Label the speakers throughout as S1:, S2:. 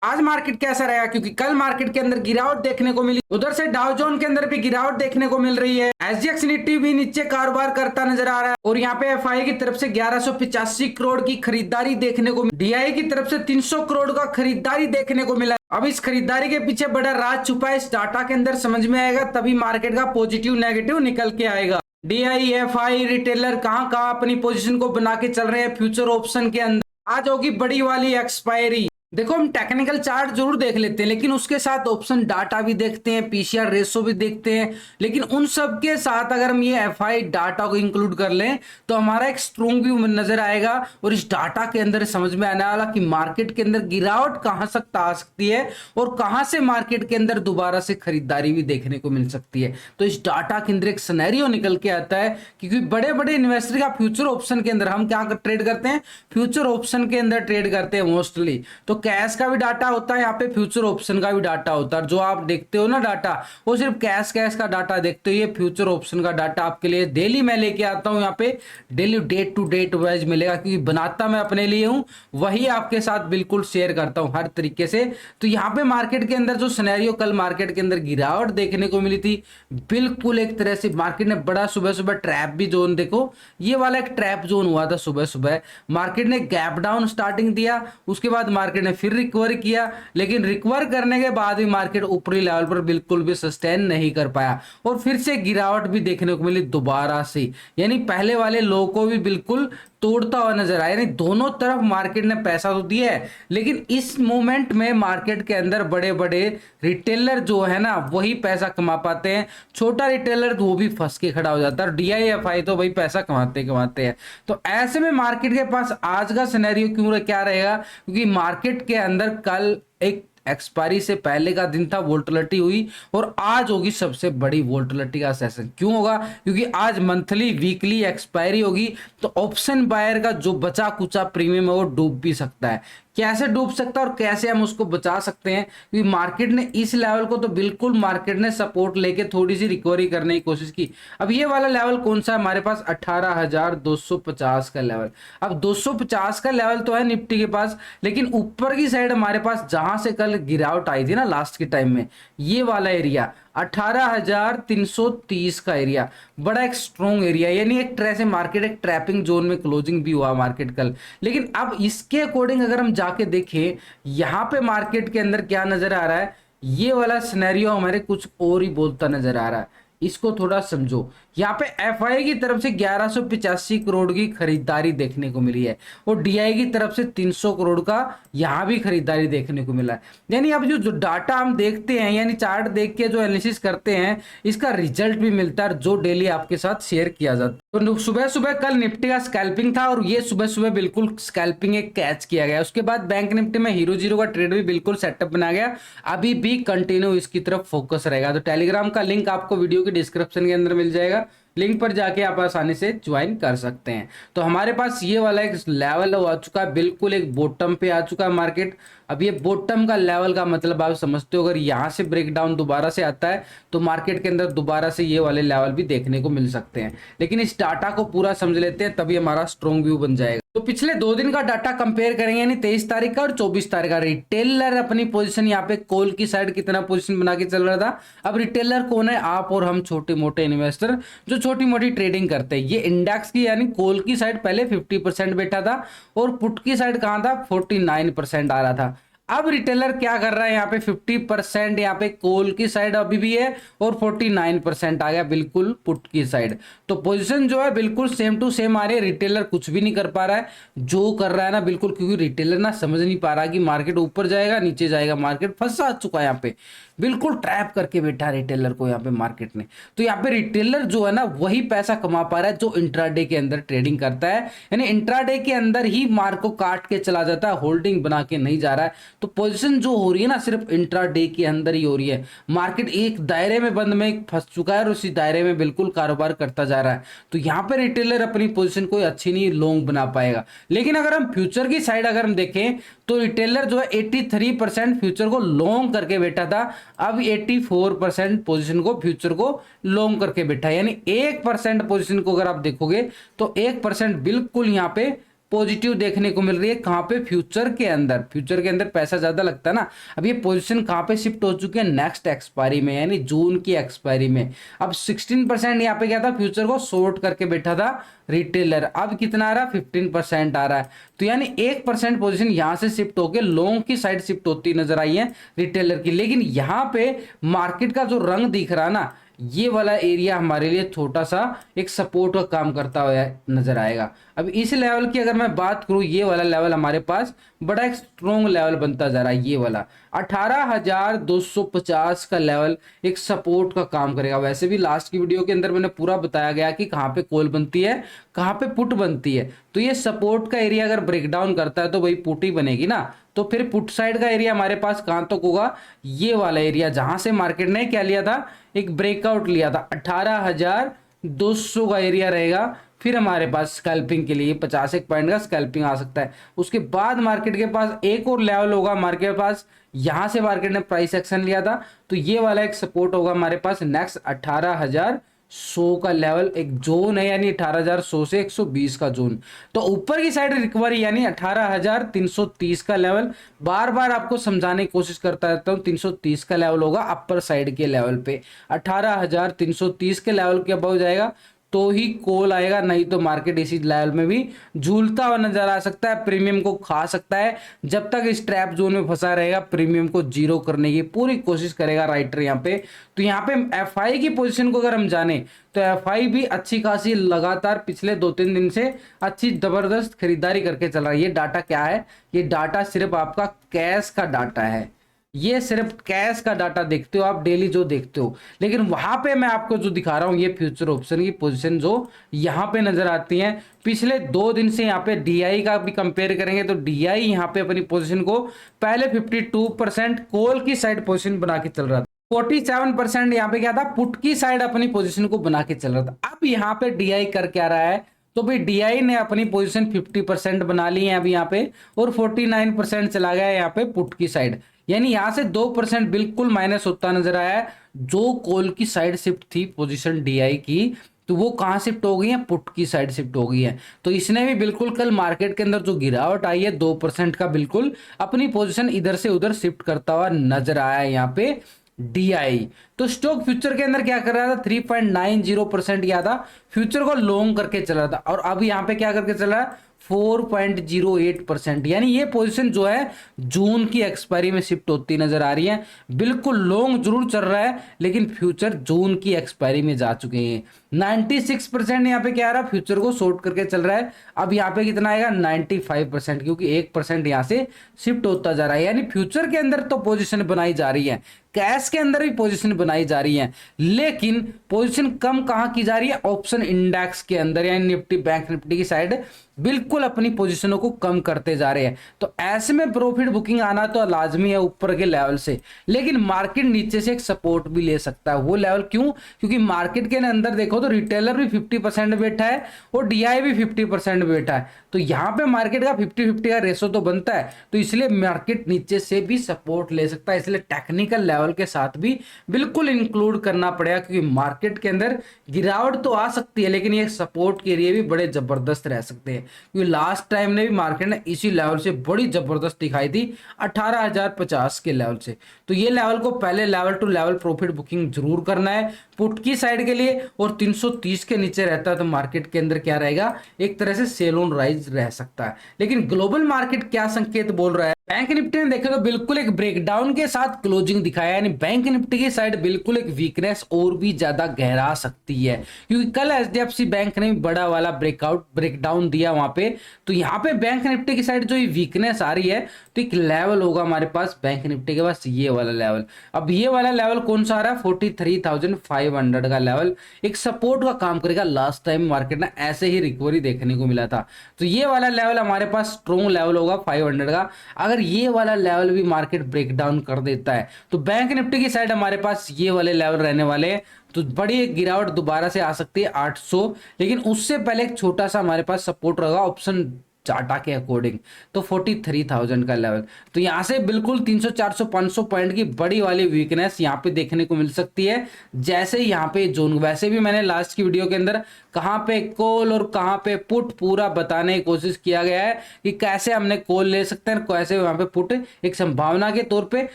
S1: आज मार्केट कैसा रहेगा, क्योंकि कल मार्केट के अंदर गिरावट देखने को मिली, उधर से डाउ जोन के अंदर भी गिरावट देखने को मिल रही है। एसजीएक्स निफ्टी भी नीचे कारोबार करता नजर आ रहा है और यहाँ पे एफआई की तरफ से 1185 करोड़ की खरीदारी देखने को, डीआई की तरफ से 300 करोड़ का खरीदारी देखने को मिला। अब इस खरीदारी के पीछे बड़ा राज छुपा है, इस डाटा के अंदर समझ में आएगा, तभी मार्केट का पॉजिटिव नेगेटिव निकल के आएगा। डीआई एफआई रिटेलर कहां कहां अपनी पोजीशन को बना के चल रहे हैं फ्यूचर ऑप्शन के अंदर। आज होगी बड़ी वाली एक्सपायरी। देखो हम टेक्निकल चार्ट जरूर देख लेते हैं, लेकिन उसके साथ ऑप्शन डाटा भी देखते हैं, पीसीआर रेशो भी देखते हैं, लेकिन उन सब के साथ अगर हम ये एफआई डाटा को इंक्लूड कर लें तो हमारा एक स्ट्रॉन्ग व्यू नजर आएगा। और इस डाटा के अंदर समझ में आने वाला कि मार्केट के अंदर गिरावट कहां तक आ सकती है और कहां से मार्केट के अंदर दोबारा से खरीदारी भी देखने को मिल सकती है। तो इस डाटा के अंदर एक सिनेरियो निकल के आता है, क्योंकि बड़े बड़े इन्वेस्टर का फ्यूचर ऑप्शन के अंदर हम क्या ट्रेड करते हैं, फ्यूचर ऑप्शन के अंदर ट्रेड करते हैं मोस्टली। तो कैश का भी डाटा होता है यहाँ पे, फ्यूचर ऑप्शन का भी डाटा होता है। जो आप देखते हो ना डाटा, वो सिर्फ कैश का डाटा देखते हो, ये फ्यूचर ऑप्शन का डाटा आपके लिए डेली मैं लेके आता हूँ। यहाँ पे daily date to date wise मिलेगा, क्योंकि बनाता मैं अपने लिए हूँ, वही आपके साथ बिल्कुल शेयर करता हूँ हर तरीके से। तो यहाँ पे मार्केट के अंदर जो सिनेरियो कल मार्केट के अंदर गिरावट देखने को मिली थी, बिल्कुल एक तरह से मार्केट ने बड़ा सुबह सुबह ट्रैप भी जोन, देखो ये वाला एक ट्रैप जोन हुआ था सुबह सुबह, मार्केट ने गैप डाउन स्टार्टिंग दिया, उसके बाद मार्केट ने फिर रिकवर किया, लेकिन रिकवर करने के बाद भी मार्केट ऊपरी लेवल पर बिल्कुल भी सस्टेन नहीं कर पाया और फिर से गिरावट भी देखने को मिली दोबारा से। यानी पहले वाले लो को भी बिल्कुल तोड़ता हुआ नजर आया। यानी दोनों तरफ मार्केट ने पैसा तो दिया है, लेकिन इस मोमेंट में मार्केट के अंदर बड़े बड़े रिटेलर जो है ना वही पैसा कमा पाते हैं, छोटा रिटेलर तो वो भी फंस के खड़ा हो जाता है। डीआईएफआई तो भाई पैसा कमाते कमाते हैं। तो ऐसे में मार्केट के पास आज का सिनेरियो क्यों क्या रहेगा, क्योंकि मार्केट के अंदर कल एक एक्सपायरी से पहले का दिन था, वोल्टिलिटी हुई, और आज होगी सबसे बड़ी वोल्टिलिटी का सेशन। क्यों होगा, क्योंकि आज मंथली वीकली एक्सपायरी होगी, तो ऑप्शन बायर का जो बचा कुचा प्रीमियम है वो डूब भी सकता है। कैसे डूब सकता है और कैसे हम उसको बचा सकते हैं, क्योंकि मार्केट ने इस लेवल को तो बिल्कुल मार्केट ने सपोर्ट लेके थोड़ी सी रिकवरी करने की कोशिश की। अब ये वाला लेवल कौन सा है हमारे पास, 18,250 का लेवल। अब 250 का लेवल तो है निफ्टी के पास, लेकिन ऊपर की साइड हमारे पास जहां से कल गिरावट आई थी ना लास्ट के टाइम में, ये वाला एरिया 18,330 का एरिया बड़ा एक स्ट्रॉन्ग एरिया, यानी एक तरह से मार्केट एक ट्रैपिंग जोन में क्लोजिंग भी हुआ मार्केट कल। लेकिन अब इसके अकॉर्डिंग अगर हम जाके देखें यहां पे मार्केट के अंदर क्या नजर आ रहा है, ये वाला सिनेरियो हमारे कुछ और ही बोलता नजर आ रहा है। इसको थोड़ा समझो, यहाँ पे एफआई की तरफ से 1185 करोड़ की खरीदारी देखने को मिली है और डीआई की तरफ से 300 करोड़ का यहाँ भी खरीदारी देखने को मिला है। यानी अब जो डाटा हम देखते हैं, यानी चार्ट देख के जो एनालिसिस करते हैं, इसका रिजल्ट भी मिलता है जो डेली आपके साथ शेयर किया जाता है। तो सुबह सुबह कल निफ्टी का स्कैल्पिंग था और ये सुबह सुबह बिल्कुल स्कैल्पिंग एक कैच किया गया। उसके बाद बैंक निफ्टी में हीरो जीरो का ट्रेड भी बिल्कुल सेटअप बना गया, अभी भी कंटिन्यू इसकी तरफ फोकस रहेगा। तो टेलीग्राम का लिंक आपको वीडियो के डिस्क्रिप्शन के अंदर मिल जाएगा, लिंक पर जाके आप आसानी से ज्वाइन कर सकते हैं। तो हमारे पास ये वाला एक लेवल आ चुका है, बिल्कुल एक बॉटम पे आ चुका है मार्केट। अब ये बॉटम का लेवल का मतलब आप समझते हो, अगर यहाँ से ब्रेकडाउन दोबारा से आता है तो मार्केट के अंदर दोबारा से ये वाले लेवल भी देखने को मिल सकते हैं। लेकिन इस डाटा को पूरा समझ लेते हैं तभी हमारा स्ट्रॉन्ग व्यू बन जाएगा। तो पिछले 2 दिन का डाटा कंपेयर करेंगे, यानी 23 तारीख का और 24 तारीख का। रिटेलर अपनी पोजीशन यहाँ पे कॉल की साइड कितना पोजीशन बना के चल रहा था। अब रिटेलर कौन है, आप और हम छोटे मोटे इन्वेस्टर जो छोटी मोटी ट्रेडिंग करते हैं। ये इंडेक्स की यानी कॉल की साइड पहले 50% बैठा था और पुट की साइड कहां था, 49% आ रहा था। अब रिटेलर क्या कर रहा है, यहाँ पे 50% यहाँ पे कॉल की साइड अभी भी है और 49% आ गया बिल्कुल पुट की साइड। तो पोजीशन जो है बिल्कुल सेम टू सेम आ रही है। रिटेलर कुछ भी नहीं कर पा रहा है, जो कर रहा है ना बिल्कुल, क्योंकि रिटेलर ना समझ नहीं पा रहा कि मार्केट ऊपर जाएगा नीचे जाएगा, मार्केट फंसा चुका है यहाँ पे, बिल्कुल ट्रैप करके बैठा रिटेलर को यहाँ पे मार्केट ने। तो यहाँ पे रिटेलर जो है ना वही पैसा कमा पा रहा है जो इंट्राडे के अंदर ट्रेडिंग करता है, यानी इंट्राडे के अंदर ही मार्क को काट के चला जाता है, होल्डिंग बना के नहीं जा रहा है। तो पोजीशन जो हो रही है ना सिर्फ इंट्राडे के अंदर ही हो रही है। मार्केट एक दायरे में बंद में फंस चुका है और उसी दायरे में बिल्कुल कारोबार करता जा रहा है। तो यहाँ पे रिटेलर अपनी पोजीशन कोई अच्छी नहीं लॉन्ग बना पाएगा। लेकिन अगर हम फ्यूचर की साइड अगर हम देखें तो रिटेलर जो है 83% फ्यूचर को लॉन्ग करके बैठा था, अब 84% पोजीशन को फ्यूचर को लॉन्ग करके बैठा है। यानी 1% पोजीशन को अगर आप देखोगे तो 1% बिल्कुल यहाँ पे पॉजिटिव देखने को मिल रही है। कहां पे? फ्यूचर के अंदर। फ्यूचर के अंदर पैसा ज्यादा लगता है ना। अब ये पोजीशन कहां पे शिफ्ट हो चुकी है? नेक्स्ट एक्सपायरी में, यानी जून की एक्सपायरी में। अब 16% यहाँ पे क्या था? फ्यूचर को शॉर्ट करके बैठा था रिटेलर। अब कितना आ रहा है? 15% आ रहा है। तो यानी 1% पोजीशन यहां से शिफ्ट होकर लॉन्ग की साइड शिफ्ट होती नजर आई है रिटेलर की। लेकिन यहां पे मार्केट का जो रंग दिख रहा ना, ये वाला एरिया हमारे लिए छोटा सा एक सपोर्ट का काम करता हुआ नजर आएगा। अब इस लेवल की अगर मैं बात करूं, ये वाला लेवल हमारे पास बड़ा एक स्ट्रॉन्ग लेवल बनता जा रहा है। ये वाला 18,250 का लेवल एक सपोर्ट का काम करेगा। वैसे भी लास्ट की वीडियो के अंदर मैंने पूरा बताया गया कि कहां पे कॉल बनती है, कहां पे पुट बनती है। तो ये सपोर्ट का एरिया अगर ब्रेकडाउन करता है तो वही पुट ही बनेगी ना। तो फिर पुट साइड का एरिया हमारे पास कहां तक होगा? ये वाला एरिया जहां से मार्केट ने क्या लिया था? एक ब्रेकआउट लिया था। 18,200 का एरिया रहेगा। फिर हमारे पास स्कैल्पिंग के लिए 50 पॉइंट का स्कैल्पिंग आ सकता है। उसके बाद मार्केट के पास एक और लेवल होगा मार्केट के पास। यहां से मार्केट ने प्राइस एक्शन लिया था, तो ये वाला एक सपोर्ट होगा हमारे पास। नेक्स्ट 18,100 का लेवल एक जोन है, यानी 18,100 से 120 का जोन। तो ऊपर की साइड रिकवरी यानी 18,330 का लेवल। बार बार आपको समझाने की कोशिश करता रहता हूं, 330 का लेवल होगा अपर साइड के लेवल पे। 18,330 के लेवल के अबव जाएगा तो ही कॉल आएगा, नहीं तो मार्केट इसी लेवल में भी झूलता हुआ नजर आ सकता है, प्रीमियम को खा सकता है। जब तक इस ट्रैप जोन में फंसा रहेगा, प्रीमियम को जीरो करने की पूरी कोशिश करेगा राइटर यहाँ पे। तो यहाँ पे एफआई की पोजीशन को अगर हम जाने तो एफआई भी अच्छी खासी लगातार पिछले 2-3 दिन से अच्छी जबरदस्त खरीदारी करके चल रहा है। ये डाटा क्या है? ये डाटा सिर्फ आपका कैश का डाटा है। ये सिर्फ कैश का डाटा देखते हो आप, डेली जो देखते हो। लेकिन वहां पे मैं आपको जो दिखा रहा हूं, ये फ्यूचर ऑप्शन की पोजीशन जो यहां पे नजर आती है पिछले 2 दिन से। यहाँ पे डीआई का भी कंपेयर करेंगे तो डीआई यहाँ पे अपनी पोजीशन को पहले 52% कॉल की साइड पोजीशन बना के चल रहा था। 47% यहाँ पे क्या था? पुट की साइड अपनी पोजीशन को बना के चल रहा था। अब यहाँ पे डीआई कर क्या रहा है? तो भाई डीआई ने अपनी पोजीशन 50% बना ली है अभी यहाँ पे, और 49% चला गया है यहाँ पे पुट की साइड। यानी यहां से 2% बिल्कुल माइनस होता नजर आया है। जो कॉल की साइड शिफ्ट थी पोजीशन डीआई की, तो वो कहां शिफ्ट हो गई है? पुट की साइड शिफ्ट हो गई है। तो इसने भी बिल्कुल कल मार्केट के अंदर जो गिरावट आई है 2% का, बिल्कुल अपनी पोजीशन इधर से उधर शिफ्ट करता हुआ नजर आया है यहाँ पे डीआई। तो स्टॉक फ्यूचर के अंदर क्या कर रहा था? 3.90% किया था, फ्यूचर को लॉन्ग करके चल रहा था। और अब यहाँ पे क्या करके चल रहा है? 4.08%। यानी ये पोजीशन जो है जून की एक्सपायरी में शिफ्ट होती नजर आ रही है। बिल्कुल लॉन्ग जरूर चल रहा है, लेकिन फ्यूचर जून की एक्सपायरी में जा चुके हैं। 96% यहाँ पे क्या आ रहा है? फ्यूचर को शॉर्ट करके चल रहा है। अब यहाँ पे कितना आएगा? 95%, क्योंकि 1% यहाँ से शिफ्ट होता जा रहा है। यानी फ्यूचर के अंदर तो पोजीशन बनाई जा रही है, कैश के अंदर भी पोजीशन बनाई जा रही है, लेकिन पोजीशन कम कहां की जा रही है? ऑप्शन इंडेक्स के अंदर, यानी निफ्टी बैंक निफ्टी की साइड बिल्कुल अपनी पोजीशनों को कम करते जा रहे हैं। तो ऐसे में प्रॉफिट बुकिंग आना तो लाजमी है ऊपर के लेवल से, लेकिन मार्केट नीचे से एक सपोर्ट भी ले सकता है। वो लेवल क्यों? क्योंकि मार्केट के अंदर देखो तो रिटेलर भी 50% बैठा है और डीआई भी 50% बैठा है। तो यहां पे मार्केट का 50-50 का रेशो तो बनता है, तो इसलिए मार्केट नीचे से भी सपोर्ट ले सकता है। इसलिए टेक्निकल लेवल के साथ भी बिल्कुल इंक्लूड करना पड़ेगा, क्योंकि मार्केट के अंदर गिरावट तो आ सकती है, लेकिन ये सपोर्ट के लिए भी बड़े जबरदस्त रह सकते हैं। क्योंकि लास्ट टाइम ने भी मार्केट ने इसी लेवल से बड़ी जबरदस्त दिखाई थी 18,050 के लेवल से। तो ये लेवल को पहले level to level profit booking जरूर करना है पुट की साइड के लिए, और 330 के नीचे रहता है तो मार्केट के अंदर क्या रहेगा? एक तरह से सेल ऑन राइज रह सकता है। लेकिन ग्लोबल मार्केट क्या संकेत बोल रहा है? बैंक निफ्टी ने देखे तो बिल्कुल एक ब्रेकडाउन के साथ क्लोजिंग दिखाया, यानी बैंक निफ्टी की साइड बिल्कुल एक वीकनेस और भी ज्यादा गहरा सकती है, क्योंकि कल एचडीएफसी बैंक ने बड़ा वाला ब्रेकडाउन दिया वहां पे। तो यहाँ पे बैंक निफ्टी की साइड जो वीकनेस आ रही है, तो एक लेवल होगा हमारे पास बैंक निफ्टी के पास, ये वाला लेवल। अब ये वाला लेवल कौन सा आ रहा है? 43,500 का लेवल एक सपोर्ट का काम करेगा। लास्ट टाइम मार्केट ने ऐसे ही रिकवरी देखने को मिला था। तो ये वाला लेवल हमारे पास स्ट्रॉन्ग लेवल होगा 500 का। अगर ये वाला लेवल भी मार्केट ब्रेकडाउन कर देता है तो बैंक निफ्टी की साइड हमारे पास ये वाले लेवल रहने वाले हैं। तो बड़ी एक गिरावट दोबारा से आ सकती है 800, लेकिन उससे पहले एक छोटा सा हमारे पास सपोर्ट रहेगा ऑप्शन चार्टा के अकॉर्डिंग, तो 43,000 का लेवल। तो यहां से बिल्कुल 300 400 500 पॉइंट की बड़ी वाली वीकनेस यहां पे देखने को मिल सकती है। जैसे यहां पे जोन, वैसे भी मैंने लास्ट की वीडियो के अंदर कहाँ पे कॉल और कहाँ पे पुट पूरा बताने की कोशिश किया गया है कि कैसे हमने कॉल ले सकते हैं, कैसे वहां पे पुट एक संभावना के तौर पे।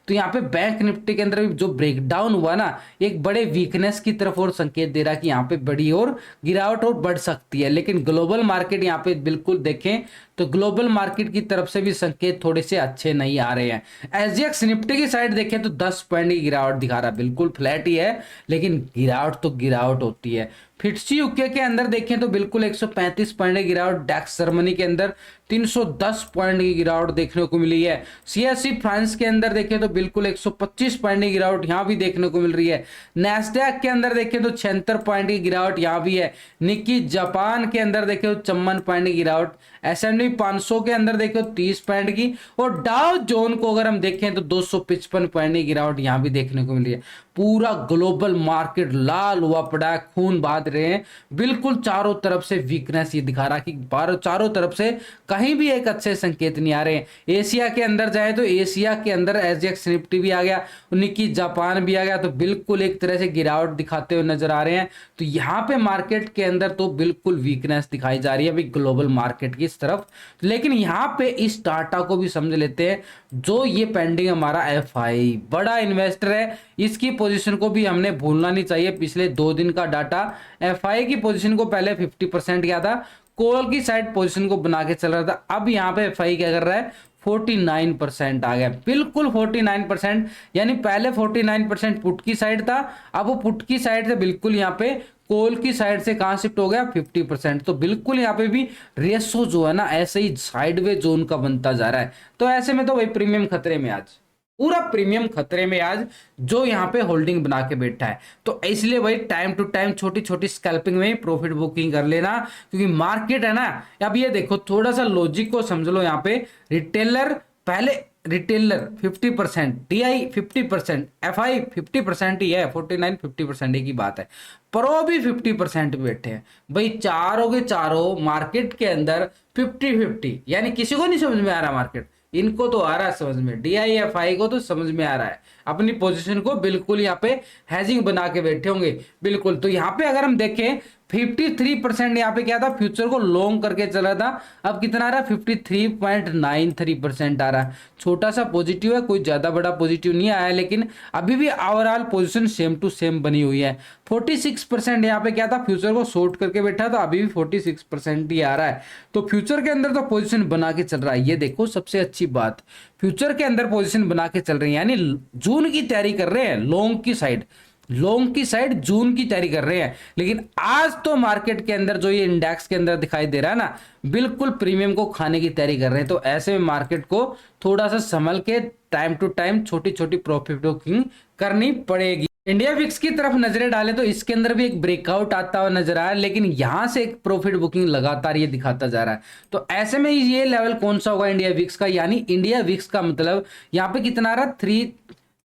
S1: तो यहाँ पे बैंक निफ्टी के अंदर भी जो ब्रेकडाउन हुआ ना, एक बड़े वीकनेस की तरफ और संकेत दे रहा है कि यहाँ पे बड़ी और गिरावट और बढ़ सकती है। लेकिन ग्लोबल मार्केट यहाँ पे बिल्कुल देखें तो ग्लोबल मार्केट की तरफ से भी संकेत थोड़े से अच्छे नहीं आ रहे हैं। एसजीएक्स निफ्टी की साइड देखें तो 10 पॉइंट की गिरावट दिखा रहा है, बिल्कुल फ्लैट ही है लेकिन गिरावट तो गिरावट होती है। फिट्सी यूके के अंदर देखें तो बिल्कुल 135 पॉइंट की गिरावट, डैक्स जर्मनी के अंदर 310 पॉइंट की गिरावट देखने को मिली है। सीएससी फ्रांस के अंदर देखें तो बिल्कुल 125 पॉइंट की गिरावट यहां भी देखने को मिल रही है। नैस्डैक के अंदर देखें तो 76 पॉइंट की गिरावट यहां भी है। निक्की जापान के अंदर देखें तो 54 पॉइंट की गिरावट। S&P 500 के अंदर देखें तो 30 पॉइंट की, और डाउ जोन को अगर हम देखें तो 255 पॉइंट की गिरावट यहां भी देखने को मिल रही है। पूरा ग्लोबल मार्केट लाल हुआ पड़ा है, खून बहा रहे हैं, बिल्कुल चारों तरफ से वीकनेस ये दिखा रहा कि चारों तरफ से कहीं भी एक अच्छे संकेत नहीं आ रहे हैं। एशिया के अंदर जाए तो एशिया के अंदर एसजीएक्स निफ्टी भी आ गया, निक्की जापान भी आ गया, तो बिल्कुल एक तरह से गिरावट दिखाते हुए नजर आ रहे हैं। तो यहाँ पे मार्केट के अंदर तो बिल्कुल वीकनेस दिखाई जा रही है अभी ग्लोबल मार्केट की इस तरफ। लेकिन यहाँ पे इस टाटा को भी समझ लेते हैं, जो ये पेंडिंग हमारा एफआई बड़ा इन्वेस्टर है, इसकी पोजीशन को भी हमने भूलना नहीं चाहिए। पिछले 2 दिन का डाटा एफआई की पोजीशन को पहले 50% गया था, कॉल की साइड पोजीशन को बना के चल रहा था। अब यहाँ पे एफआई क्या कर रहा है, 49% आ गया, बिल्कुल 49%। यानी पहले 49% पुट की साइड था, अब वो पुट की साइड से बिल्कुल यहाँ पे कॉल की साइड से कहां शिफ्ट हो गया, 50%। तो बिल्कुल यहाँ पे भी रेशो जो है ना ऐसे ही साइडवे जोन का बनता जा रहा है। तो ऐसे में तो भाई प्रीमियम खतरे में, आज पूरा प्रीमियम खतरे में आज जो यहाँ पे होल्डिंग बना के बैठा है। तो इसलिए भाई टाइम टू टाइम छोटी छोटी स्कैल्पिंग में प्रॉफिट बुकिंग कर लेना, क्योंकि मार्केट है ना। अब ये देखो थोड़ा सा लॉजिक को समझ लो, यहाँ पे रिटेलर पहले, रिटेलर 50%, डीआई 50%, एफआई 50% ही है, 49-50% की बात है। प्रो भी 50% बैठे हैं भाई, चारों के चारों मार्केट के अंदर 50-50। यानी किसी को नहीं समझ में आ रहा मार्केट, इनको तो आ रहा है समझ में, डीआईएफआई को तो समझ में आ रहा है, अपनी पोजीशन को बिल्कुल यहाँ पे हैजिंग बना के बैठे होंगे बिल्कुल। तो यहाँ पे अगर हम देखें 53% यहाँ पे क्या था, फ्यूचर को लॉन्ग करके चला था, अब कितना आ रहा है 53.93% आ रहा है। छोटा सा पॉजिटिव है, कोई ज्यादा बड़ा पॉजिटिव नहीं आया, लेकिन अभी भी overall position same to same बनी हुई है। 46% यहाँ पे क्या था, फ्यूचर को शॉर्ट करके बैठा था, अभी भी 46% ही आ रहा है। तो फ्यूचर के अंदर तो पोजीशन बना के चल रहा है। ये देखो सबसे अच्छी बात, फ्यूचर के अंदर पोजीशन बना के चल रही है, यानी जून की तैयारी कर रहे हैं, लॉन्ग की साइड, लॉन्ग की साइड जून की तैयारी कर रहे हैं। लेकिन आज तो मार्केट के अंदर जो ये इंडेक्स के अंदर दिखाई दे रहा है ना, बिल्कुल प्रीमियम को खाने की तैयारी कर रहे हैं। तो ऐसे में मार्केट को थोड़ा सा संभल के टाइम टू टाइम छोटी छोटी प्रॉफिट बुकिंग करनी पड़ेगी। इंडिया विक्स की तरफ नजरें डालें तो इसके अंदर भी एक ब्रेकआउट आता हुआ नजर आया, लेकिन यहां से एक प्रॉफिट बुकिंग लगातार ये दिखाता जा रहा है। तो ऐसे में ये लेवल कौन सा होगा इंडिया विक्स का, यानी इंडिया विक्स का मतलब यहाँ पे कितना आ रहा है,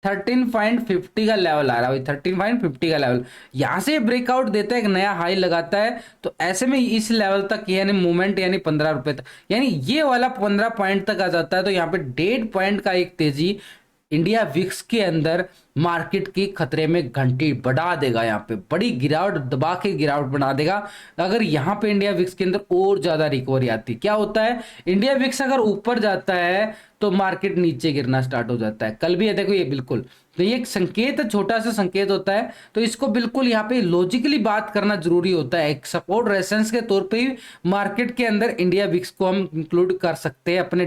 S1: 13.50 का लेवल आ रहा है, 13.50 का लेवल। यहां से ब्रेकआउट देता है, एक नया हाई लगाता है, तो ऐसे में इस लेवल तक यानी मूवमेंट यानी 15 रुपए तक, यानी ये वाला 15 पॉइंट तक आ जाता है। तो यहाँ पे 1.5 पॉइंट का एक तेजी इंडिया विक्स के अंदर मार्केट की खतरे में घंटी बढ़ा देगा, यहाँ पे बड़ी गिरावट, दबा के गिरावट बना देगा। अगर यहाँ पे इंडिया विक्स के अंदर और ज्यादा रिकवरी आती, क्या होता है, इंडिया विक्स अगर ऊपर जाता है तो मार्केट नीचे गिरना स्टार्ट हो जाता है। कल भी है देखो ये बिल्कुल, तो ये एक संकेत, छोटा सा संकेत होता है, तो इसको बिल्कुल यहाँ पे लॉजिकली बात करना जरूरी होता है। एक सपोर्ट रेजिस्टेंस के तौर पे ही मार्केट के अंदर इंडिया विक्स को हम इंक्लूड कर सकते हैं अपनी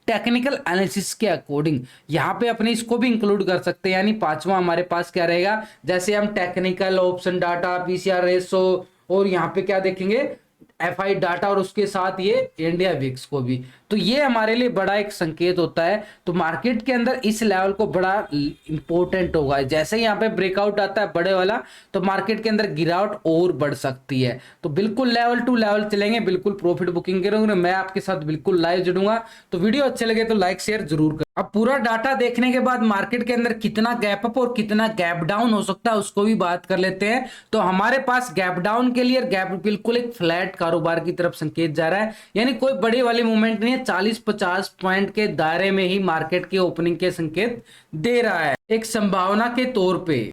S1: टेक्निकल एनालिसिस के अकॉर्डिंग। यहाँ पे अपने इसको भी इंक्लूड कर सकते हैं, यानी पांचवा हमारे पास क्या रहेगा, जैसे हम technical option data, PCR ratio, और यहाँ पे क्या देखेंगे, एफआई डाटा, और उसके साथ ये इंडिया विक्स को भी। तो ये हमारे लिए बड़ा एक संकेत होता है। तो मार्केट के अंदर इस लेवल को बड़ा इंपॉर्टेंट होगा, जैसे ही यहाँ पे ब्रेकआउट आता है बड़े वाला, तो मार्केट के अंदर गिरावट और बढ़ सकती है। तो बिल्कुल लेवल टू लेवल चलेंगे, बिल्कुल प्रॉफिट बुकिंग करेंगे, मैं आपके साथ बिल्कुल लाइव जुड़ूंगा। तो वीडियो अच्छे लगे तो लाइक शेयर जरूर करें। अब पूरा डाटा देखने के बाद मार्केट के अंदर कितना गैप अप और कितना गैप डाउन हो सकता है उसको भी बात कर लेते हैं। तो हमारे पास गैप डाउन के लिए गैप बिल्कुल एक फ्लैट कारोबार की तरफ संकेत जा रहा है, यानी कोई बड़ी वाली मूवमेंट नहीं है, 40-50 पॉइंट के दायरे में ही मार्केट की ओपनिंग के संकेत दे रहा है एक संभावना के तौर पे।